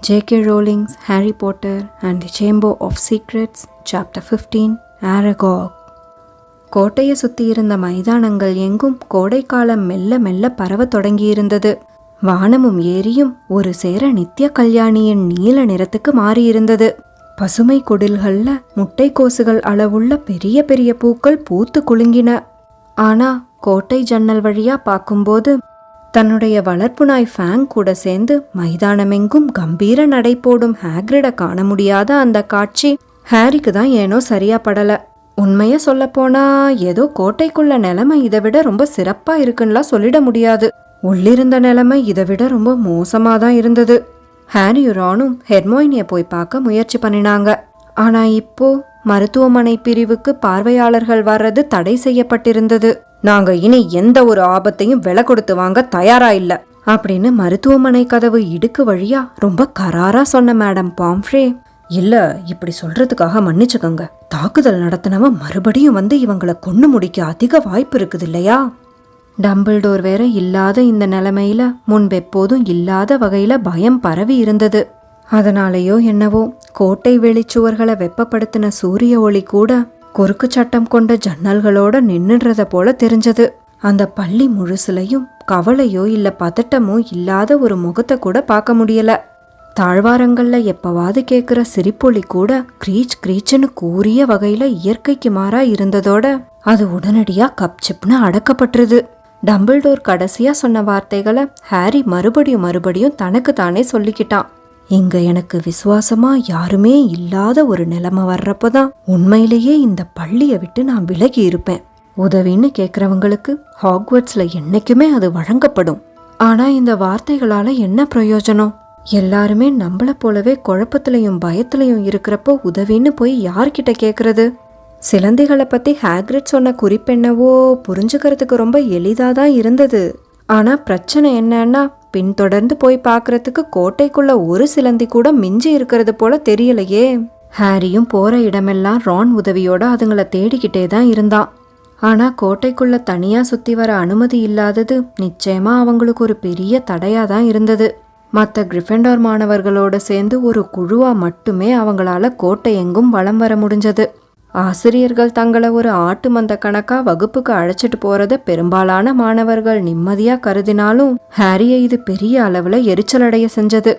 J.K. Rowling's Harry Potter and the Chamber of Secrets, Chapter 15, Aragog. கோட்டையை சுற்றி இருந்த மைதானங்கள் எங்கும் கோடைக்காலம் மெல்ல மெல்ல பரவ தொடங்கியிருந்தது. வானமும் ஏரியும் ஒரு சேர நித்திய கல்யாணியின் நீல நிறத்துக்கு மாறியிருந்தது. பசுமை குடில்கள்ல முட்டைக்கோசுகள் அளவுள்ள பெரிய பெரிய பூக்கள் பூத்து குலுங்கின. ஆனா கோட்டை ஜன்னல் வழியா பார்க்கும்போது தன்னுடைய வளர்ப்பு நாய் ஃபேங் கூட சேர்ந்து மைதானமெங்கும் கம்பீர நடை போடும் ஹேக்ரிட காண முடியாத அந்த காட்சி ஹாரிக்கு தான் ஏனோ சரியா படல. உண்மைய சொல்ல போனா ஏதோ கோட்டைக்குள்ள நிலைமை இதை விட ரொம்ப சிறப்பா இருக்குன்னுலாம் சொல்லிட முடியாது. உள்ளிருந்த நிலைமை இதை விட ரொம்ப மோசமாதான் இருந்தது. ஹாரியும் ரானும் ஹெர்மோயினிய போய் பார்க்க முயற்சி பண்ணினாங்க. ஆனா இப்போ மருத்துவமனை பிரிவுக்கு பார்வையாளர்கள் வர்றது தடை செய்யப்பட்டிருந்தது. நாங்க இனி எந்த ஒரு ஆபத்தையும் விலை கொடுத்து வாங்க தயாரா இல்ல அப்படின்னு மருத்துவமனை கதவு இடுக்கு வழியா ரொம்ப கராரா சொன்ன மேடம் பாம்ஃப்ரே. இல்ல, இப்படி சொல்றதுக்காக மன்னிச்சுக்கோங்க. தாக்குதல் நடத்தினவன் மறுபடியும் வந்து இவங்களை கொன்னு முடிக்க அதிக வாய்ப்பு இருக்குது இல்லையா? டம்பிள்டோர் வேற இல்லாத இந்த நிலைமையில முன்பெப்போதும் இல்லாத வகையில பயம் பரவி இருந்தது. அதனாலேயோ என்னவோ கோட்டை வெளிச்சுவர்களை வெப்பப்படுத்தின சூரிய ஒளி கூட குறுக்கு சட்டம் கொண்ட ஜன்னல்களோட நின்னுடுறத போல தெரிஞ்சது. அந்த பள்ளி முழுசுலையும் கவலையோ இல்ல பதட்டமோ இல்லாத ஒரு முகத்தை கூட பார்க்க முடியல. தாழ்வாரங்கள்ல எப்பவாது கேட்குற சிரிப்பொலி கூட கிரீச் கிரீச்சுன்னு கூறிய வகையில இயற்கைக்கு மாறா இருந்ததோட அது உடனடியா கப்சிப்னு அடக்கப்பட்டுருது. டம்பிள்டோர் கடைசியா சொன்ன வார்த்தைகளை ஹாரி மறுபடியும் தனக்கு தானே சொல்லிக்கிட்டான். இங்க எனக்கு விசுவாசமா யாருமே இல்லாத ஒரு நிலைமை வர்றப்பதான் உண்மையிலேயே இந்த பள்ளியை விட்டு நான் விலகி இருப்பேன். உதவின்னு கேக்குறவங்களுக்கு ஹாக்வர்ட்ஸ்ல என்னைக்குமே அது வழங்கப்படும். ஆனா இந்த வார்த்தைகளால என்ன பிரயோஜனம்? எல்லாருமே நம்மள போலவே குழப்பத்திலையும் பயத்திலையும் இருக்கிறப்போ உதவின்னு போய் யார்கிட்ட கேக்குறது? சிலந்திகளை பத்தி ஹாக்ரிட் சொன்ன குறிப்பென்னவோ புரிஞ்சுக்கிறதுக்கு ரொம்ப எளிதாதான் இருந்தது. ஆனா பிரச்சனை என்னன்னா பின்தொடர்ந்து போய் பார்க்கறதுக்கு கோட்டைக்குள்ள ஒரு சிலந்தி கூட மிஞ்சி இருக்கிறது போல தெரியலையே. ஹாரியும் போற இடமெல்லாம் ரான் உதவியோட அதுங்களை தேடிக்கிட்டே தான் இருந்தான். ஆனா கோட்டைக்குள்ள தனியா சுத்தி வர அனுமதி இல்லாதது நிச்சயமா அவங்களுக்கு ஒரு பெரிய தடையா தான் இருந்தது. மற்ற கிரிஃபெண்டோர் மாணவர்களோட சேர்ந்து ஒரு குழுவா மட்டுமே அவங்களால கோட்டை எங்கும் வலம் வர முடிஞ்சது. ஆசிரியர்கள் தங்களை ஒரு ஆட்டு மந்த கணக்கா வகுப்புக்கு அழைச்சிட்டு போறத பெரும்பாலான மாணவர்கள் நிம்மதியா கருதினாலும் ஹாரியை இது பெரிய அளவுல எரிச்சலடைய செஞ்சது.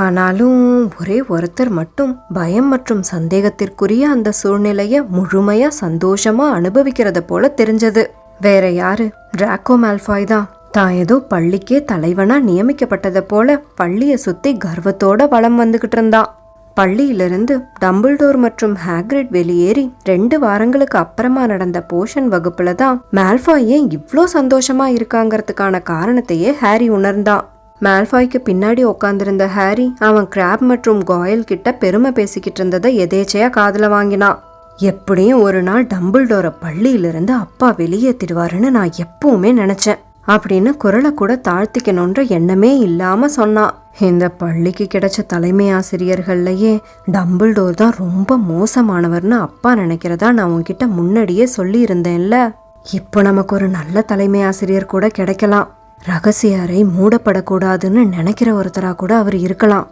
ஆனாலும் ஒரே ஒருத்தர் மட்டும் பயம் மற்றும் சந்தேகத்திற்குரிய அந்த சூழ்நிலைய முழுமையா சந்தோஷமா அனுபவிக்கிறத போல தெரிஞ்சது. வேற யாரு? டிராக்கோ மால்ஃபாய் தான். தான் ஏதோ பள்ளிக்கே தலைவனா நியமிக்கப்பட்டதை போல பள்ளிய சுத்தி கர்வத்தோட வலம் வந்துகிட்டு இருந்தான். பள்ளியிலிருந்து டம்பிள்டோர் மற்றும் ஹாக்ரிட் வெளியேறி 2 வாரங்களுக்கு அப்புறமா நடந்த போஷன் வகுப்புல தான் மால்ஃபாய் ஏன் இவ்ளோ சந்தோஷமா இருக்காங்கிறதுக்கான காரணத்தையே ஹாரி உணர்ந்தான். மால்ஃபாய்க்கு பின்னாடி உட்காந்துருந்த ஹாரி அவன் கிராப் மற்றும் காயில் கிட்ட பெருமை பேசிக்கிட்டு இருந்ததை எதேச்சையா காதுல வாங்கினான். எப்படியும் ஒரு நாள் டம்பிள்டோரை பள்ளியிலிருந்து அப்பா வெளியேற்றிடுவாருன்னு நான் எப்பவுமே நினைச்சேன் அப்படின்னு குரலை கூட தாழ்த்திக்கணுன்ற எண்ணமே இல்லாம சொன்னான். இந்த பள்ளிக்கு கிடைச்ச தலைமை ஆசிரியர்கள்லயே டம்பிள்டோர் தான் ரொம்ப மோசமானவர்னு அப்பா நினைக்கிறதா நான் உன்கிட்ட முன்னாடியே சொல்லி இருந்தேன்ல. இப்போ நமக்கு ஒரு நல்ல தலைமை ஆசிரியர் கூட கிடைக்கலாம். ரகசிய அறை மூடப்படக்கூடாதுன்னு நினைக்கிற ஒருத்தரா கூட அவர் இருக்கலாம்.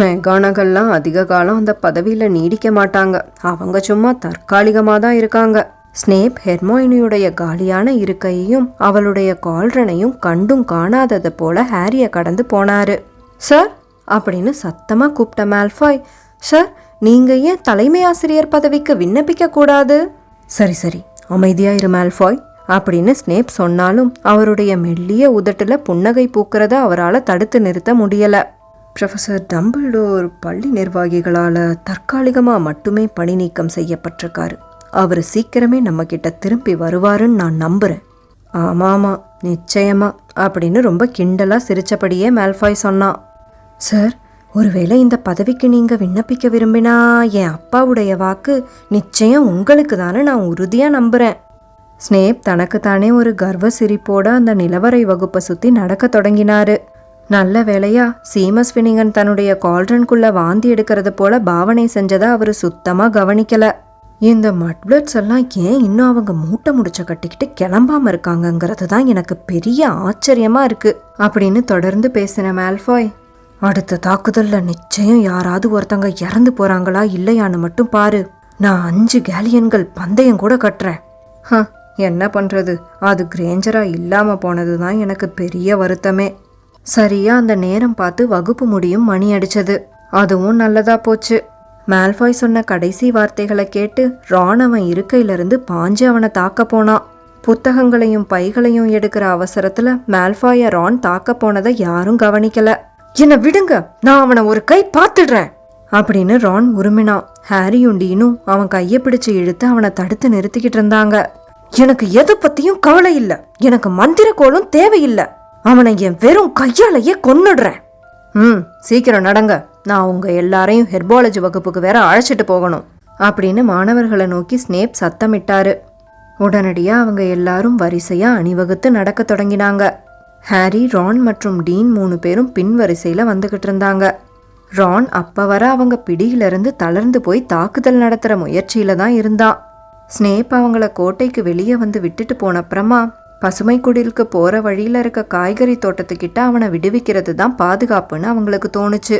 மெகானகல்லாம் அதிக காலம் அந்த பதவியில நீடிக்க மாட்டாங்க. அவங்க சும்மா தற்காலிகமா தான் இருக்காங்க. ஸ்னேப் ஹெர்மோயினியுடைய காலியான இருக்கையையும் அவளுடைய கால்ரனையும் கண்டும் காணாதது போல ஹாரிய கடந்து போனாரு. சார் அப்படின்னு சத்தமா கூப்பிட்ட மால்ஃபாய், சார் நீங்க ஏன் தலைமை ஆசிரியர் பதவிக்கு விண்ணப்பிக்க கூடாது? சரி சரி அமைதியா இரு மால்ஃபாய் அப்படின்னு ஸ்னேப் சொன்னாலும் அவருடைய மெல்லிய உதட்டுல புன்னகை பூக்கிறத அவரால் தடுத்து நிறுத்த முடியல. ப்ரொஃபசர் டம்பிள்டோர் பள்ளி நிர்வாகிகளால தற்காலிகமா மட்டுமே பணி நீக்கம் செய்யப்பட்டிருக்காரு. அவர் சீக்கிரமே நம்ம கிட்ட திரும்பி வருவாருன்னு நான் நம்புறேன். ஆமாமா நிச்சயமா அப்படின்னு ரொம்ப கிண்டலா சிரிச்சபடியே மால்ஃபாய் சொன்னான். சார், ஒருவேளை இந்த பதவிக்கு நீங்க விண்ணப்பிக்க விரும்பினா என் அப்பாவுடைய வாக்கு நிச்சயம் உங்களுக்கு தானே நான் உறுதியா நம்புறேன். ஸ்னேப் தனக்குத்தானே ஒரு கர்வ சிரிப்போட அந்த நிலவரை வகுப்பை சுத்தி நடக்க தொடங்கினாரு. நல்ல வேளையா சீமஸ் ஃபினிகன் தன்னுடைய கால்ரனுக்குள்ள வாந்தி எடுக்கிறது போல பாவனை செஞ்சதை அவரு சுத்தமா கவனிக்கல. இந்த மட்பிளட்ஸ் எல்லாம் ஏன் இன்னும் அவங்க மூட்டை முடிச்ச கட்டிக்கிட்டு கிளம்பாம இருக்காங்கங்கிறது தான் எனக்கு பெரிய ஆச்சரியமா இருக்கு அப்படின்னு தொடர்ந்து பேசின மால்ஃபாய். அடுத்த தாக்குதல்ல நிச்சயம் யாராவது ஒருத்தங்க இறந்து போறாங்களா இல்லையான்னு மட்டும் பாரு. நான் 5 கேலியன்கள் பந்தயம் கூட கட்டுறேன். என்ன பண்றது, அது கிரேஞ்சரா இல்லாம போனதுதான் எனக்கு பெரிய வருத்தமே. சரியா அந்த நேரம் பார்த்து வகுப்பு முடியும் மணி அடிச்சது. அதுவும் நல்லதா போச்சு. மால்ஃபாய் சொன்ன கடைசி வார்த்தைகளை கேட்டு ரான் அவன் இருக்கையிலிருந்து பாஞ்சு அவனை தாக்க போனான். புத்தகங்களையும் பைகளையும் எடுக்கிற அவசரத்துல மால்ஃபாய ரான் தாக்க போனதை யாரும் கவனிக்கல. என்ன விடுங்க, நான் அவனை ஒரு கை பார்த்துடுறேன் அப்படின்னு ரான் உருமினான். ஹாரியும் டீனும் அவன் கையை பிடிச்சு இழுத்து அவனை தடுத்து நிறுத்திக்கிட்டு இருந்தாங்க. எனக்கு எதை பத்தியும் கவலை இல்ல, எனக்கு மந்திர கோலும் தேவையில்லை, அவனை என் வெறும் கையாலேயே கொன்னுடுறேன். சீக்கிரம் நடங்க, நான் உங்க எல்லாரையும் ஹெர்பாலஜி வகுப்புக்கு வேற அழைச்சிட்டு போகணும் அப்படின்னு மாணவர்களை நோக்கி ஸ்னேப் சத்தமிட்டாரு. உடனடியா அவங்க எல்லாரும் வரிசையா அணிவகுத்து நடக்க தொடங்கினாங்க. ஹாரி, ரான் மற்றும் டீன் 3 பேரும் பின் வரிசையில வந்துகிட்டு இருந்தாங்க. ரான் அப்ப வர அவங்க பிடியிலிருந்து தளர்ந்து போய் தாக்குதல் நடத்துற முயற்சியில தான் இருந்தான். ஸ்னேப் அவங்கள கோட்டைக்கு வெளியே வந்து விட்டுட்டு போனப்புறமா பசுமை குடிலுக்கு போற வழியில இருக்க காய்கறி தோட்டத்துக்கிட்ட அவனை விடுவிக்கிறது தான் பாதுகாப்புன்னு அவங்களுக்கு தோணுச்சு.